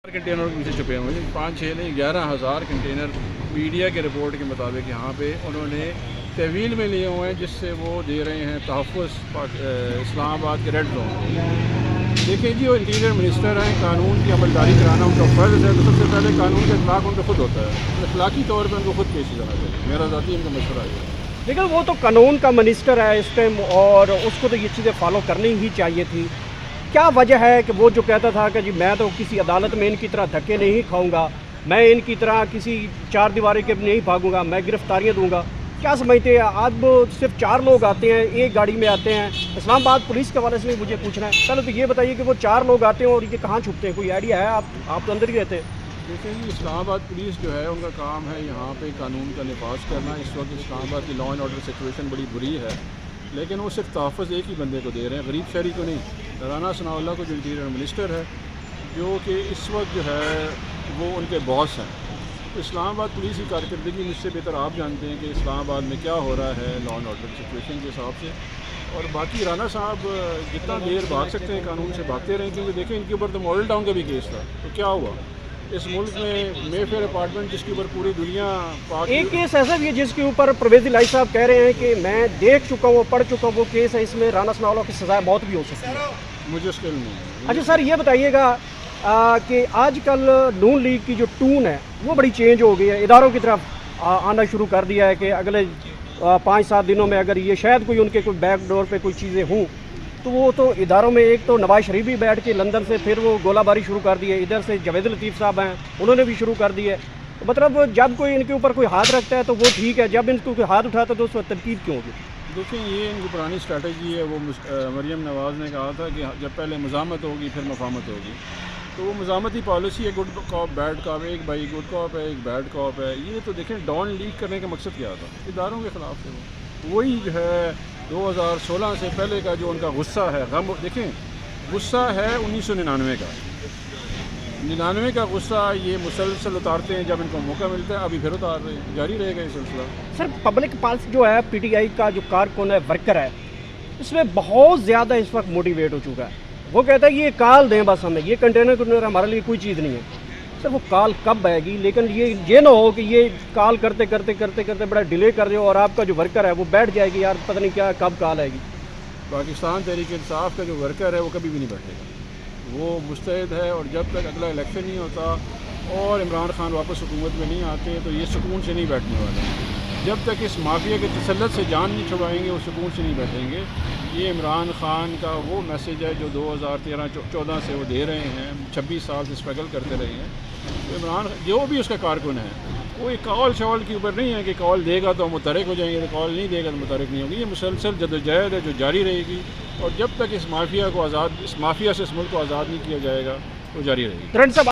Container کے پیچھے چھپے ہوئے ہیں 5-6 نہیں 11,000 کنٹینر میڈیا کے رپورٹ کے مطابق یہاں پہ انہوں نے تحویل میں لیے ہوئے ہیں، جس سے وہ دے رہے ہیں تحفظ اسلام آباد کے ریڈ زون۔ دیکھیں جی، وہ انٹیریئر منسٹر ہیں، قانون کی عملداری کرانا ان کا فرض ہے، تو سب سے پہلے قانون کا اطلاق ان کا خود ہوتا ہے، اخلاقی طور پہ ان کو خود پیش جانا چاہیے، میرا ذاتی ان کا مشورہ ہے۔ لیکن وہ تو قانون کا منسٹر ہے اس ٹائم، اور اس کو تو یہ چیزیں فالو کرنی ہی چاہیے تھی۔ کیا وجہ ہے کہ وہ جو کہتا تھا کہ جی میں تو کسی عدالت میں ان کی طرح دھکے نہیں کھاؤں گا، میں ان کی طرح کسی چار دیواری کے نہیں بھاگوں گا، میں گرفتاریاں دوں گا؟ کیا سمجھتے ہیں آج وہ صرف 4 لوگ آتے ہیں، ایک گاڑی میں آتے ہیں؟ اسلام آباد پولیس کے حوالے سے مجھے پوچھنا ہے، پہلے تو یہ بتائیے کہ وہ 4 لوگ آتے ہیں اور یہ کہاں چھپتے ہیں؟ کوئی آئیڈیا ہے؟ آپ تو اندر ہی رہتے ہیں۔ دیکھیں جی، اسلام آباد پولیس جو ہے ان کا کام ہے یہاں پہ قانون کا نفاذ کرنا۔ اس وقت اسلام آباد کی لا اینڈ آرڈر سچویشن بڑی بری ہے، لیکن وہ صرف تحفظ ایک ہی بندے کو دے رہے ہیں، غریب شہری کو نہیں، رانا ثناء اللہ کو، جو انٹیریئر منسٹر ہے، جو کہ اس وقت جو ہے وہ ان کے باس ہیں۔ اسلام آباد پولیس کی کارکردگی مجھ سے بہتر آپ جانتے ہیں کہ اسلام آباد میں کیا ہو رہا ہے لا اینڈ آرڈر سچویشن کے حساب سے، اور باقی رانا صاحب جتنا دیر بھاگ سکتے ہیں قانون سے بھاگتے رہیں، کیونکہ دیکھیں ان کے اوپر تو ماڈل ٹاؤن کا بھی کیس تھا، تو کیا ہوا اس ملک میں مے فیئر اپارٹمنٹ جس کے اوپر پوری دنیا ایک کیس ایسا بھی ہے جس کے اوپر پرویز الہی صاحب کہہ رہے ہیں کہ میں دیکھ چکا ہوں، پڑھ چکا ہوں، وہ کیس ہے، اس میں رانا ثناء اللہ کی سزائے موت بھی ہو سکتی ہے۔ مجھے اس کا علم نہیں ہے۔ اچھا سر، یہ بتائیے گا کہ آج کل نون لیگ کی جو ٹون ہے وہ بڑی چینج ہو گئی ہے، اداروں کی طرف آنا شروع کر دیا ہے کہ اگلے 5-7 دنوں میں اگر یہ شاید کوئی ان کے کوئی بیک ڈور پہ کوئی چیزیں ہوں تو وہ تو اداروں میں، ایک تو نواز شریف بھی بیٹھ کے لندن سے پھر وہ گولہ باری شروع کر دی ہے، ادھر سے جاوید لطیف صاحب ہیں انہوں نے بھی شروع کر دی ہے۔ مطلب جب کوئی ان کے اوپر کوئی ہاتھ رکھتا ہے تو وہ ٹھیک ہے، جب ان کو کوئی ہاتھ اٹھاتا ہے تو اس وقت تنقید کیوں ہوگی؟ دیکھیں یہ ان کی پرانی اسٹریٹجی ہے، وہ مریم نواز نے کہا تھا کہ جب پہلے مزاحمت ہوگی پھر مفاہمت ہوگی، تو وہ مزاحمتی پالیسی ہے، گڈ کاپ بیڈ کاپ، ایک بھائی گڈ کاپ ہے ایک بیڈ کاپ ہے۔ یہ تو دیکھیں ڈان لیگ کرنے کا مقصد کیا تھا؟ اداروں کے خلاف تھے، وہی جو ہے 2016 سے پہلے کا جو ان کا غصہ ہے، غم، دیکھیں غصہ ہے 1999 کا، 99 کا غصہ یہ مسلسل اتارتے ہیں، جب ان کو موقع ملتا ہے ابھی پھر اتار رہے ہیں، جاری رہے گا یہ سلسلہ۔ سر پبلک پلس جو ہے پی ٹی آئی کا جو کارکن ہے، ورکر ہے، اس میں بہت زیادہ اس وقت موٹیویٹ ہو چکا ہے۔ وہ کہتا ہے یہ کال دیں بس ہمیں، یہ کنٹینر ہمارے لیے کوئی چیز نہیں ہے۔ سر وہ کال کب آئے گی؟ لیکن یہ نہ ہو کہ یہ کال کرتے کرتے کرتے کرتے بڑا ڈیلے کر رہے ہو اور آپ کا جو ورکر ہے وہ بیٹھ جائے گی، یار پتہ نہیں کیا کب کال آئے گی۔ پاکستان تحریک انصاف کا جو ورکر ہے وہ کبھی بھی نہیں بیٹھے گا، وہ مستعد ہے، اور جب تک اگلا الیکشن نہیں ہوتا اور عمران خان واپس حکومت میں نہیں آتے تو یہ سکون سے نہیں بیٹھنے والے ہیں۔ جب تک اس مافیا کے تسلط سے جان نہیں چھڑائیں گے وہ سکون سے نہیں بیٹھیں گے۔ یہ عمران خان کا وہ میسیج ہے جو 2013-14 سے وہ دے رہے ہیں، 26 سال سے اسٹرگل کرتے رہے ہیں۔ تو عمران جو بھی اس کا کارکن ہے وہ ایک کال شال کے اوپر نہیں ہے کہ کال دے گا تو متحرک ہو جائیں گے، تو کال نہیں دے گا تو متحرک نہیں ہوگی۔ یہ مسلسل جدوجہد ہے جو جاری رہے گی، اور جب تک اس مافیا سے اس ملک کو آزاد نہیں کیا جائے گا وہ جاری رہے گی۔